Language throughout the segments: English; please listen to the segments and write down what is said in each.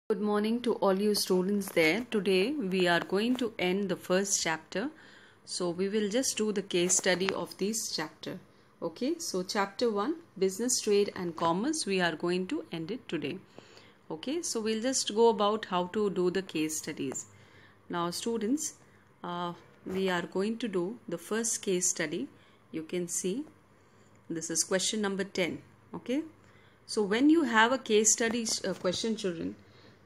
Good morning to all you students there. Today we are going to end the first chapter. So we will just do the case study of this chapter. Okay, so chapter 1, business, trade and commerce, we are going to end it today. Okay, so we'll just go about how to do the case studies. Now students, we are going to do the first case study. You can see this is question number 10. Okay, so when you have a case study question, children,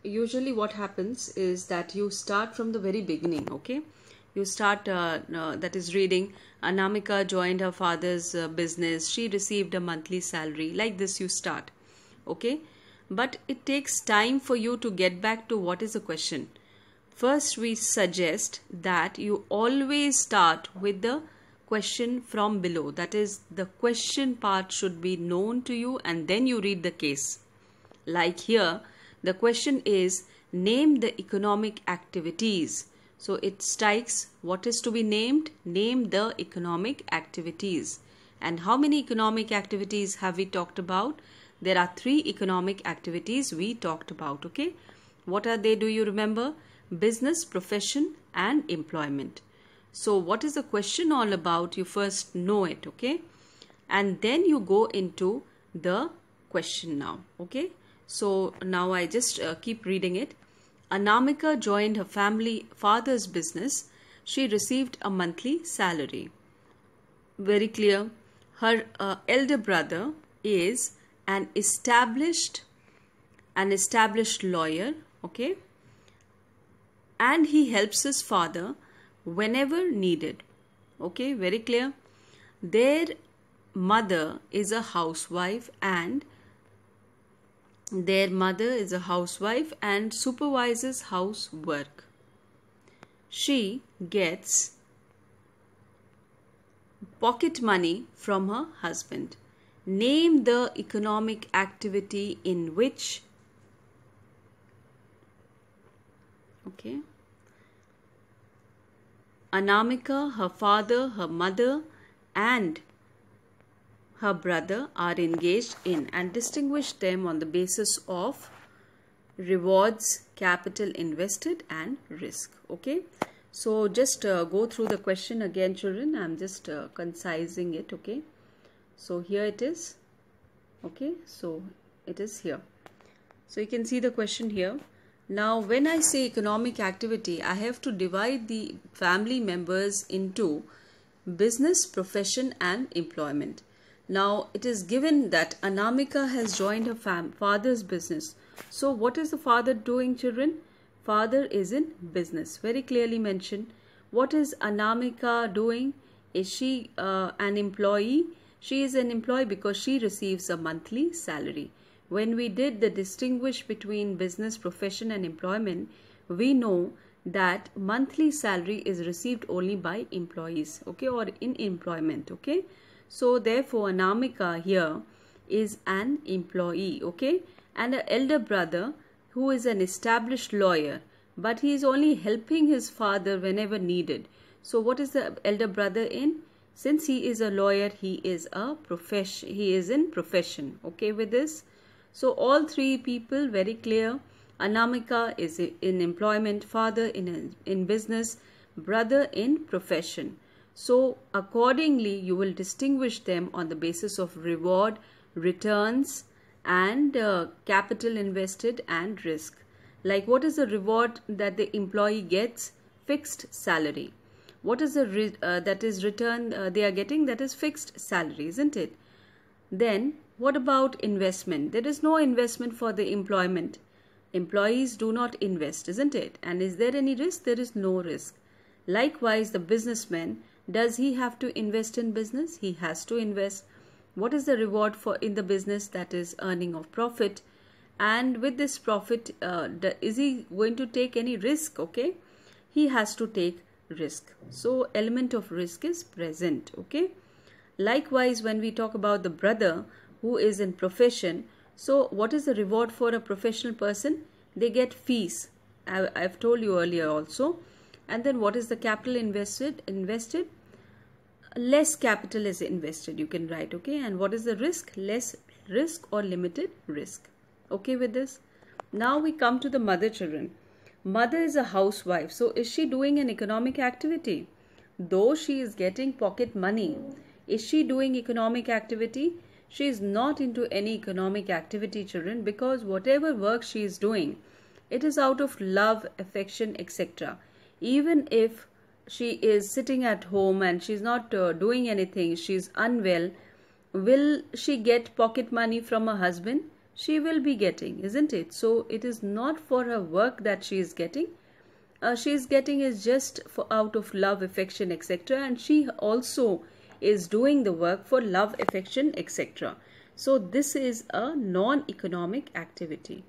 usually what happens is that you start from the very beginning. Okay, you start that is reading Anamika joined her father's business, she received a monthly salary, like this you start. Okay, but it takes time for you to get back to what is the question. First we suggest that you always start with the question from below, that is the question part should be known to you, and then you read the case. Like here the question is, name the economic activities. So it strikes what is to be named. Name the economic activities. And how many economic activities have we talked about? There are 3 economic activities we talked about. Okay, what are they? Do you remember? Business, profession and employment. So what is the question all about? You first know it. Okay, and then you go into the question now. Okay, so now I just keep reading it. Anamika joined her father's business. She received a monthly salary. Very clear. Her elder brother is an established lawyer. Okay, and he helps his father whenever needed. Okay, very clear. Their mother is a housewife and supervises housework. She gets pocket money from her husband. Name the economic activity in which. Okay, Anamika, her father, her mother and her brother are engaged in, and distinguish them on the basis of rewards, capital invested and risk. Okay, so just go through the question again, children. I'm just concising it. Okay, so here it is. Okay, so it is here. So you can see the question here. Now when I say economic activity, I have to divide the family members into business, profession and employment. Now it is given that Anamika has joined her father's business. So what is the father doing, children? Father is in business, very clearly mentioned. What is Anamika doing? Is she an employee? She is an employee because she receives a monthly salary. When we did the distinguish between business, profession and employment, we know that monthly salary is received only by employees. Okay, or in employment. Okay, so therefore Anamika here is an employee. Okay, and an elder brother who is an established lawyer, but he is only helping his father whenever needed. So what is the elder brother in? Since he is a lawyer, he is in profession. Okay with this? So all 3 people, very clear. Anamika is in employment, father in business, brother in profession. So accordingly you will distinguish them on the basis of reward, returns and capital invested and risk. Like what is the reward that the employee gets? Fixed salary. What is the return they are getting? That is fixed salary, isn't it? Then what about investment? There is no investment for the employment. Employees do not invest, isn't it? And is there any risk? There is no risk. Likewise, the businessman, does he have to invest in business? He has to invest. What is the reward for in the business? That is earning of profit. And with this profit, is he going to take any risk? Okay, he has to take risk. So element of risk is present. Okay. Likewise, when we talk about the brother who is in profession, so what is the reward for a professional person? They get fees. I've told you earlier also. And then what is the capital invested? Less capital is invested, you can write. Okay, and what is the risk? Less risk or limited risk. Okay with this? Now we come to the mother, children. Mother is a housewife. So is she doing an economic activity? Though she is getting pocket money, is she doing economic activity? She is not into any economic activity, children, because whatever work she is doing, it is out of love, affection, etc. Even if she is sitting at home and she is not doing anything, she is unwell, will she get pocket money from her husband? She will be getting, isn't it? So it is not for her work that she is getting. She is getting is just for out of love, affection, etc. And she also is doing the work for love, affection, etc. So this is a non-economic activity.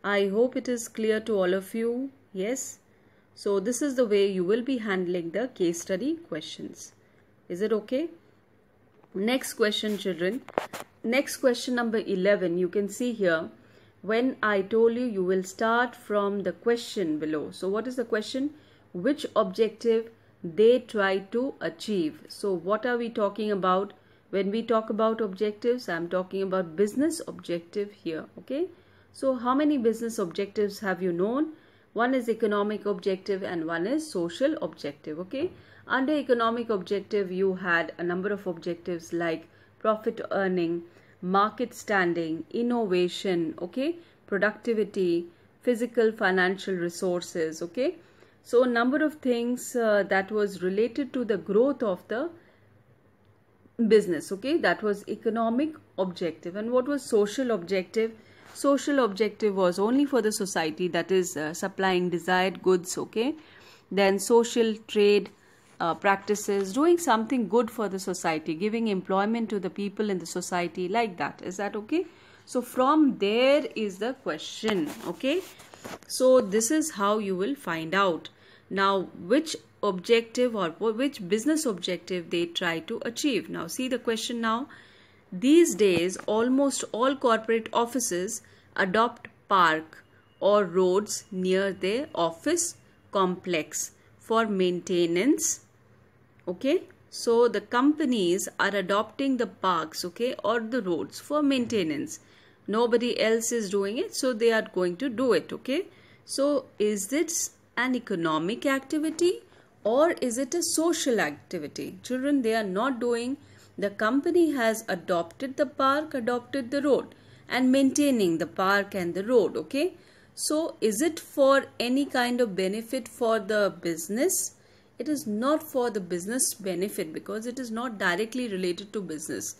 I hope it is clear to all of you. Yes. So this is the way you will be handling the case study questions. Is it okay? Next question, children. Next question number 11. You can see here, when I told you, you will start from the question below. So what is the question? Which objective they try to achieve? So what are we talking about? When we talk about objectives, I am talking about business objective here. Okay. So how many business objectives have you known? One is economic objective and one is social objective. Okay. Under economic objective, you had a number of objectives like profit earning, market standing, innovation, okay, productivity, physical financial resources, okay. So a number of things that was related to the growth of the business, okay. That was economic objective. And what was social objective? Social objective was only for the society, that is supplying desired goods, okay. Then social trade practices, doing something good for the society, giving employment to the people in the society, like that. Is that okay? So from there is the question, okay. So this is how you will find out now which objective or which business objective they try to achieve. Now see the question now. These days almost all corporate offices adopt park or roads near their office complex for maintenance. Okay, so the companies are adopting the parks, okay, or the roads for maintenance. Nobody else is doing it, so they are going to do it, okay. So is this an economic activity or is it a social activity? Children, they are not doing. The company has adopted the park, adopted the road and maintaining the park and the road, okay. So is it for any kind of benefit for the business? It is not for the business benefit because it is not directly related to business.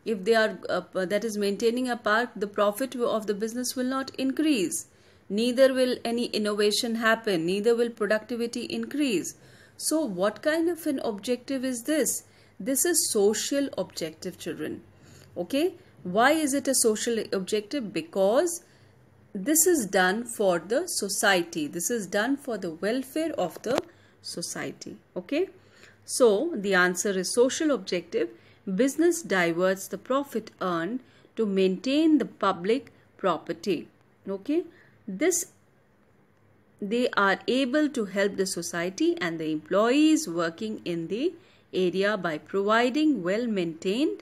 If they are that is maintaining a park, the profit of the business will not increase. Neither will any innovation happen. Neither will productivity increase. So what kind of an objective is this? This is social objective, children. Okay. Why is it a social objective? Because this is done for the society. This is done for the welfare of the society. Okay. So the answer is social objective. Business diverts the profit earned to maintain the public property. Okay. This they are able to help the society and the employees working in the area by providing well-maintained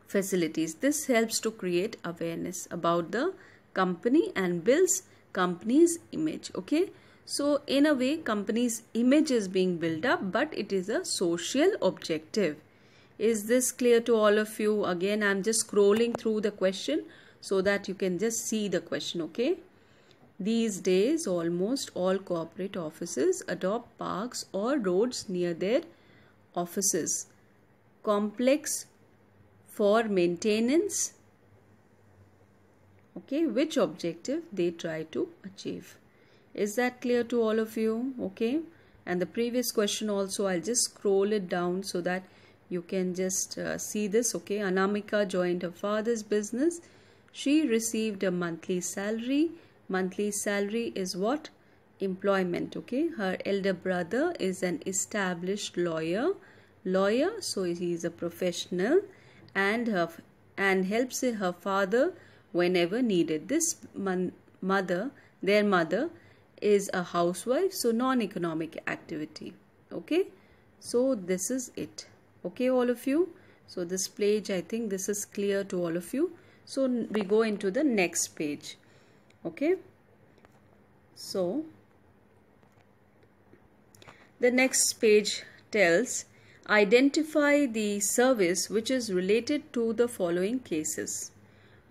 facilities. This helps to create awareness about the company and builds company's image. Okay. So in a way, company's image is being built up, but it is a social objective. Is this clear to all of you? Again, I'm just scrolling through the question so that you can just see the question, okay? These days, almost all corporate offices adopt parks or roads near their offices. Complex for maintenance. Okay, which objective they try to achieve. Is that clear to all of you? Okay. And the previous question also, I'll just scroll it down so that you can just see this. Okay. Anamika joined her father's business. She received a monthly salary. Monthly salary is what? Employment. Okay. Her elder brother is an established lawyer. So he is a professional and helps her father whenever needed. This their mother is a housewife, so non-economic activity. Okay, so this is it. Okay, all of you. So this page, I think this is clear to all of you. So we go into the next page. Okay, so the next page tells identify the service which is related to the following cases.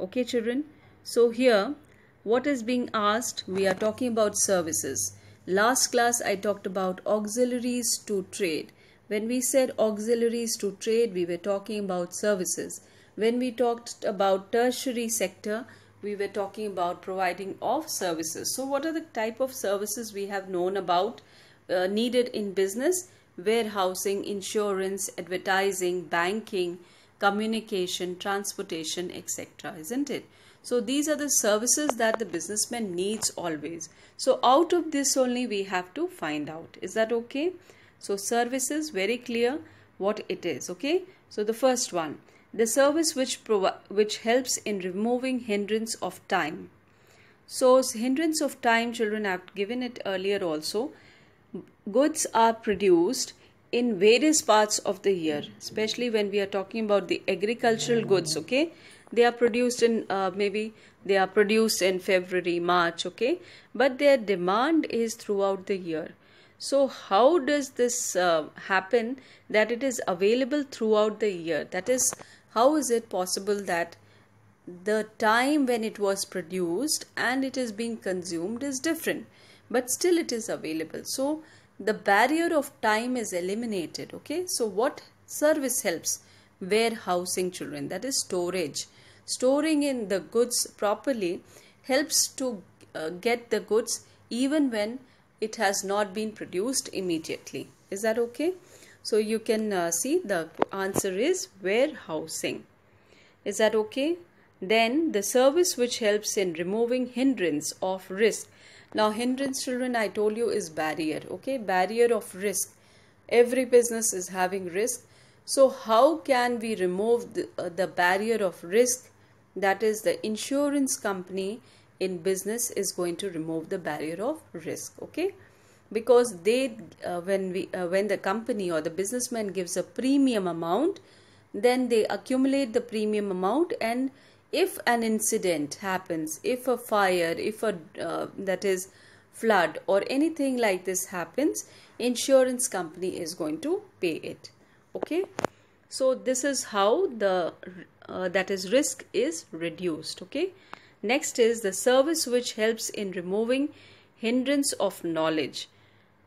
Okay children, so here what is being asked, we are talking about services. Last class I talked about auxiliaries to trade. When we said auxiliaries to trade, we were talking about services. When we talked about tertiary sector, we were talking about providing of services. So what are the type of services we have known about needed in business? Warehousing, insurance, advertising, banking, communication, transportation, etc. Isn't it? So these are the services that the businessman needs always. So out of this only we have to find out. Is that okay? So services, very clear what it is. Okay. So the first one, the service which helps in removing hindrance of time. So hindrance of time, children, I have given it earlier also. Goods are produced in various parts of the year, especially when we are talking about the agricultural goods. Okay, they are produced in maybe they are produced in February, March. Okay, but their demand is throughout the year. So how does this happen that it is available throughout the year? That is, how is it possible that the time when it was produced and it is being consumed is different, but still it is available? So the barrier of time is eliminated. Okay, so what service helps? Warehousing, children, that is storage. Storing in the goods properly helps to get the goods even when it has not been produced immediately. Is that okay? So you can see the answer is warehousing. Is that okay? Then the service which helps in removing hindrance of risk. Now hindrance, children, I told you is barrier. Okay, barrier of risk. Every business is having risk. So how can we remove the barrier of risk? That is, the insurance company in business is going to remove the barrier of risk. Okay, because they when the company or the businessman gives a premium amount, then they accumulate the premium amount, and if an incident happens, if a fire, if a that is flood or anything like this happens, insurance company is going to pay it. Okay, so this is how the that is risk is reduced. Okay, next is the service which helps in removing hindrance of knowledge.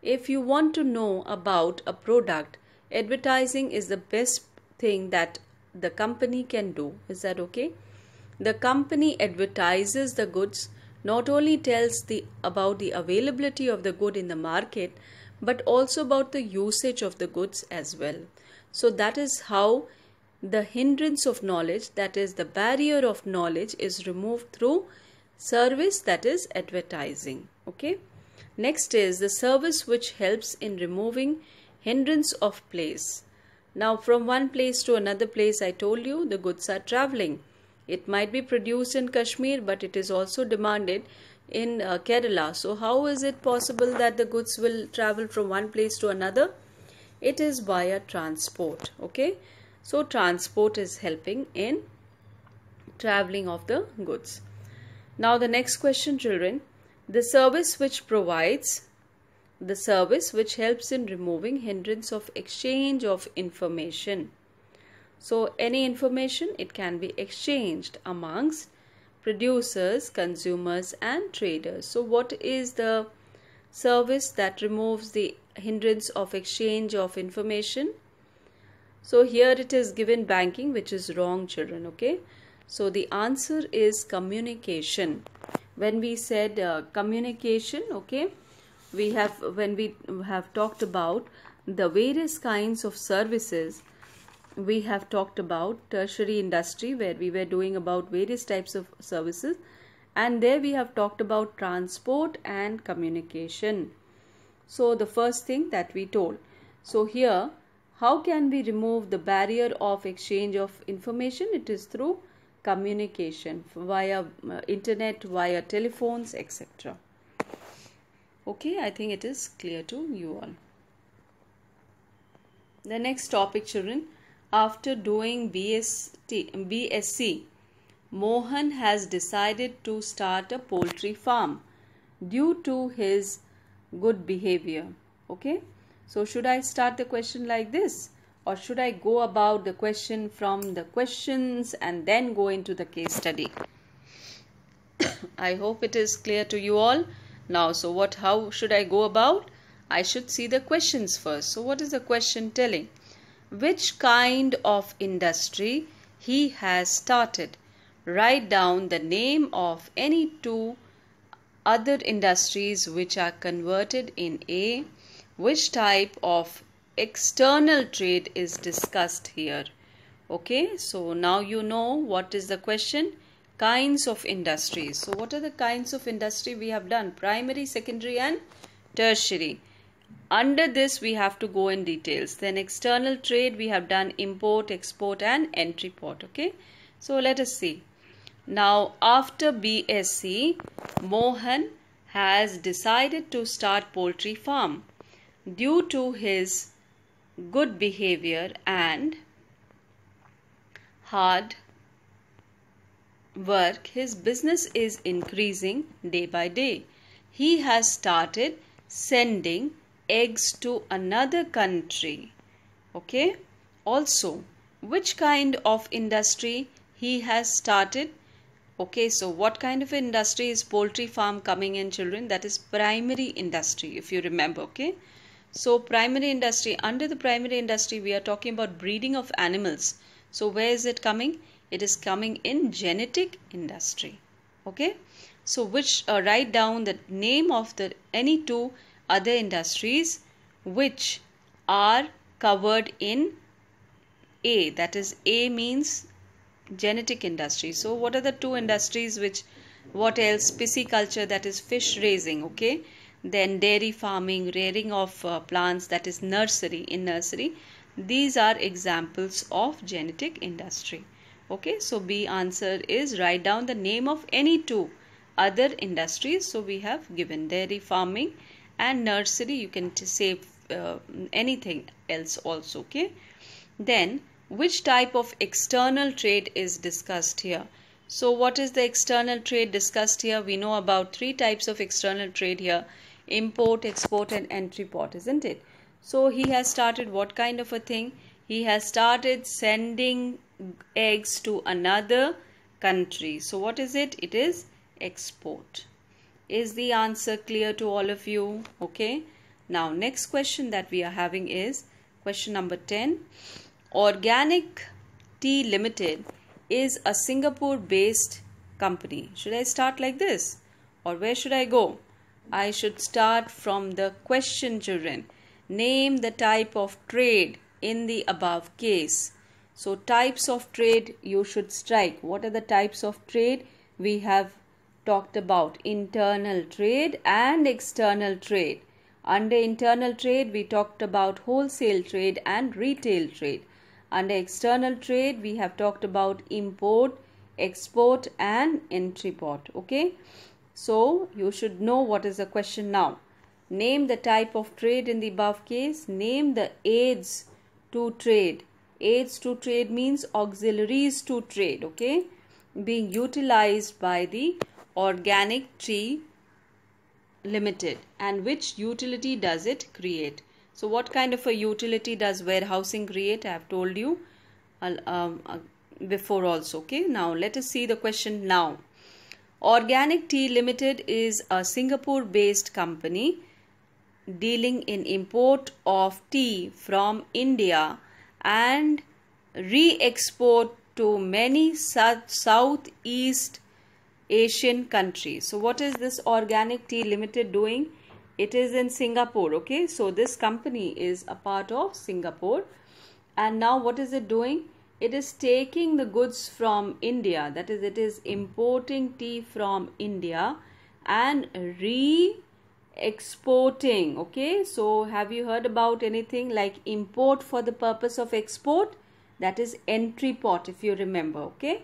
If you want to know about a product, advertising is the best thing that the company can do. Is that okay? The company advertises the goods, not only tells about the availability of the good in the market, but also about the usage of the goods as well. So that is how the hindrance of knowledge, that is the barrier of knowledge, is removed through service, that is advertising. Okay. Next is the service which helps in removing hindrance of place. Now from one place to another place, I told you the goods are traveling. It might be produced in Kashmir, but it is also demanded in Kerala. So how is it possible that the goods will travel from one place to another? It is via transport. Okay, so transport is helping in traveling of the goods. Now the next question, children, the service which provides, the service which helps in removing hindrance of exchange of information. So any information, it can be exchanged amongst producers, consumers and traders. So what is the service that removes the hindrance of exchange of information? So here it is given banking, which is wrong, children. Okay, so the answer is communication. When we said communication, okay, we have, when we have talked about the various kinds of services, we have talked about tertiary industry, where we were doing about various types of services, and there we have talked about transport and communication. So the first thing that we told, so here how can we remove the barrier of exchange of information? It is through communication via internet, via telephones, etc. Okay, I think it is clear to you all. The next topic, children, after doing BSc, Mohan has decided to start a poultry farm due to his good behavior. Okay, so should I start the question like this, or should I go about the question from the questions and then go into the case study? I hope it is clear to you all now. So how should I go about? I should see the questions first. So what is the question telling? Which kind of industry he has started? Write down the name of any two other industries which are converted in A. Which type of external trade is discussed here? Okay, so now you know what is the question. Kinds of industries. So what are the kinds of industry we have done? Primary, secondary and tertiary. Under this we have to go in details. Then external trade we have done import, export and entry port. Okay, so let us see. Now after BSc, Mohan has decided to start poultry farm. Due to his good behavior and hard work, his business is increasing day by day. He has started sending eggs to another country. Okay, also which kind of industry he has started? Okay, so what kind of industry is poultry farm coming in, children? That is primary industry, if you remember. Okay, so primary industry, under the primary industry we are talking about breeding of animals. So where is it coming? It is coming in genetic industry. Okay, so which write down the name of the any two other industries which are covered in A. That is, A means genetic industry. So what are the two industries which, what else? Pisciculture, that is fish raising. Okay, then dairy farming, rearing of plants, that is nursery, in nursery. These are examples of genetic industry. Okay, so B answer is write down the name of any two other industries. So we have given dairy farming and nursery. You can say anything else also. Okay, then which type of external trade is discussed here? So what is the external trade discussed here? We know about three types of external trade here: import, export and entry port, isn't it? So he has started what kind of a thing? He has started sending eggs to another country. So what is it? It is export. Is the answer clear to all of you? Okay, now next question that we are having is question number 10. Organic Tea Limited is a Singapore based company. Should I start like this, or where should I go? I should start from the question, children. Name the type of trade in the above case. So types of trade you should strike. What are the types of trade? We have talked about internal trade and external trade. Under internal trade we talked about wholesale trade and retail trade. Under external trade we have talked about import, export and entry port. Okay, so you should know what is the question now. Name the type of trade in the above case. Name the aids to trade. Aids to trade means auxiliaries to trade. Okay, being utilized by the Organic Tea Limited, and which utility does it create? So what kind of a utility does warehousing create? I have told you before also. Okay, now let us see the question now. Organic Tea Limited is a Singapore based company dealing in import of tea from India and re-export to many Southeast Asian countries. So what is this Organic Tea Limited doing? It is in Singapore. Okay, so this company is a part of Singapore, and now what is it doing? It is taking the goods from India, that is, it is importing tea from India and re-exporting. Okay, so have you heard about anything like import for the purpose of export? That is entry port, if you remember. Okay,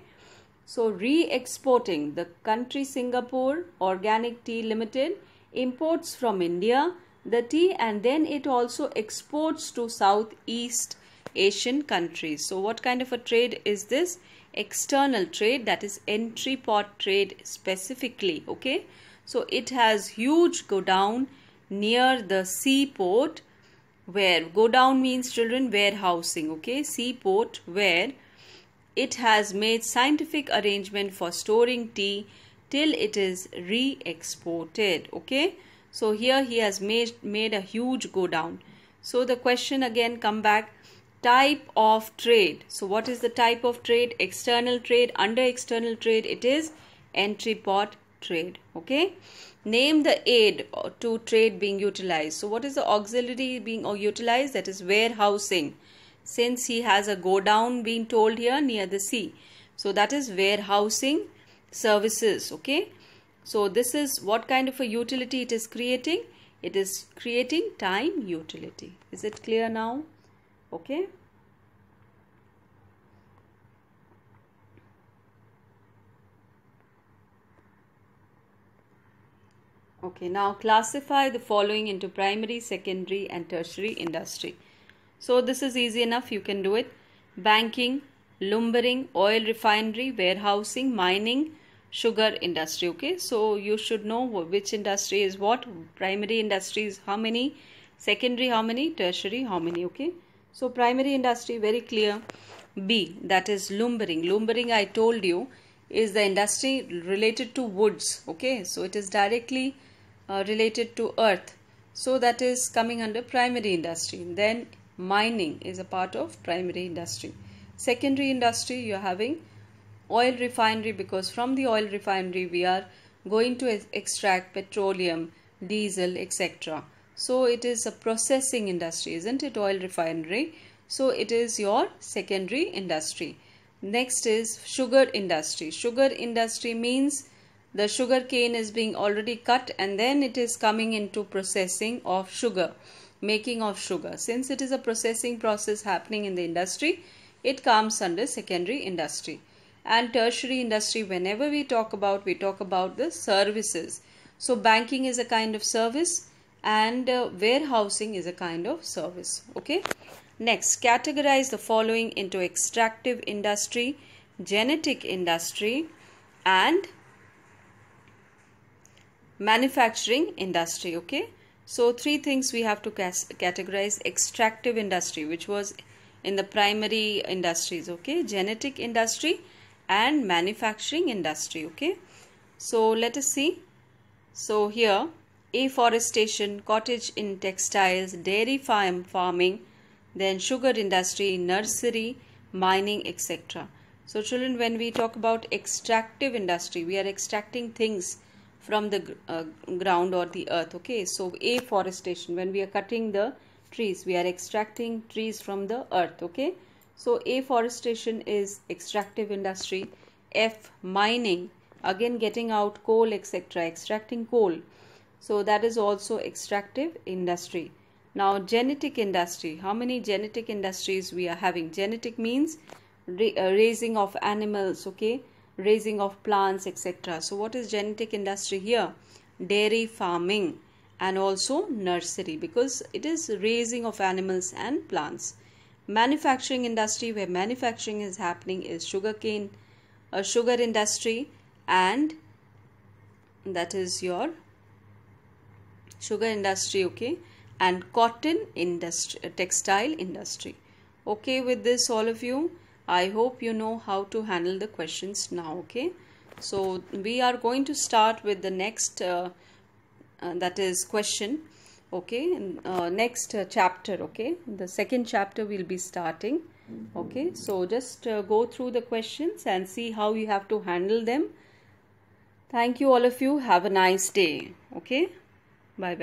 so re-exporting, the country Singapore Organic Tea Limited imports from India the tea, and then it also exports to Southeast Asian countries. So what kind of a trade is this? external trade, that is entry port trade specifically. Okay, so it has huge go down near the seaport, where go down means, children, warehousing. Okay, seaport, where it has made scientific arrangement for storing tea till it is re-exported. Okay, so here he has made a huge go down. So the question again come back, type of trade. So what is the type of trade? External trade. Under external trade it is entry port trade. Okay, name the aid to trade being utilized. So what is the auxiliary being utilized? That is warehousing, since he has a go down being told here near the sea. So that is warehousing services. Okay, so this is what kind of a utility it is creating? It is creating time utility. Is it clear now? Okay. Okay, now classify the following into primary, secondary and tertiary industry. So this is easy enough, you can do it. Banking, lumbering, oil refinery, warehousing, mining, sugar industry. Okay, so you should know which industry is what. Primary industry is how many, secondary how many, tertiary how many. Okay, so primary industry, very clear. B, that is lumbering. Lumbering, I told you, is the industry related to woods. Okay, so it is directly related to earth, so that is coming under primary industry. Then mining is a part of primary industry. Secondary industry, you are having oil refinery, because from the oil refinery we are going to extract petroleum, diesel, etc. So it is a processing industry, isn't it? Oil refinery. So it is your secondary industry. Next is sugar industry. Sugar industry means the sugar cane is being already cut and then it is coming into processing of sugar, making of sugar. Since it is a processing process happening in the industry, it comes under secondary industry. And tertiary industry, whenever we talk about the services. So banking is a kind of service and warehousing is a kind of service. Okay. Next, categorize the following into extractive industry, genetic industry and manufacturing industry. Okay, so three things we have to categorize. Extractive industry, which was in the primary industries. Okay, genetic industry and manufacturing industry. Okay, so let us see. So here, afforestation, cottage in textiles, dairy farming, then sugar industry, nursery, mining, etc. So children, when we talk about extractive industry, we are extracting things from the ground or the earth. Okay, so afforestation, when we are cutting the trees, we are extracting trees from the earth. Okay, so afforestation is extractive industry. F, mining, again getting out coal, etc., extracting coal, so that is also extractive industry. Now genetic industry, how many genetic industries we are having? Genetic means raising of animals. Okay, raising of plants, etc. So what is genetic industry here? Dairy farming and also nursery, because it is raising of animals and plants. Manufacturing industry, where manufacturing is happening, is sugarcane, sugar industry, and that is your sugar industry. Okay, and cotton industry, textile industry. Okay, with this all of you, I hope you know how to handle the questions now. Okay, so we are going to start with the next that is question. Okay, next chapter. Okay, the second chapter we'll be starting. Okay, so just go through the questions and see how you have to handle them. Thank you all of you. Have a nice day. Okay, bye bye.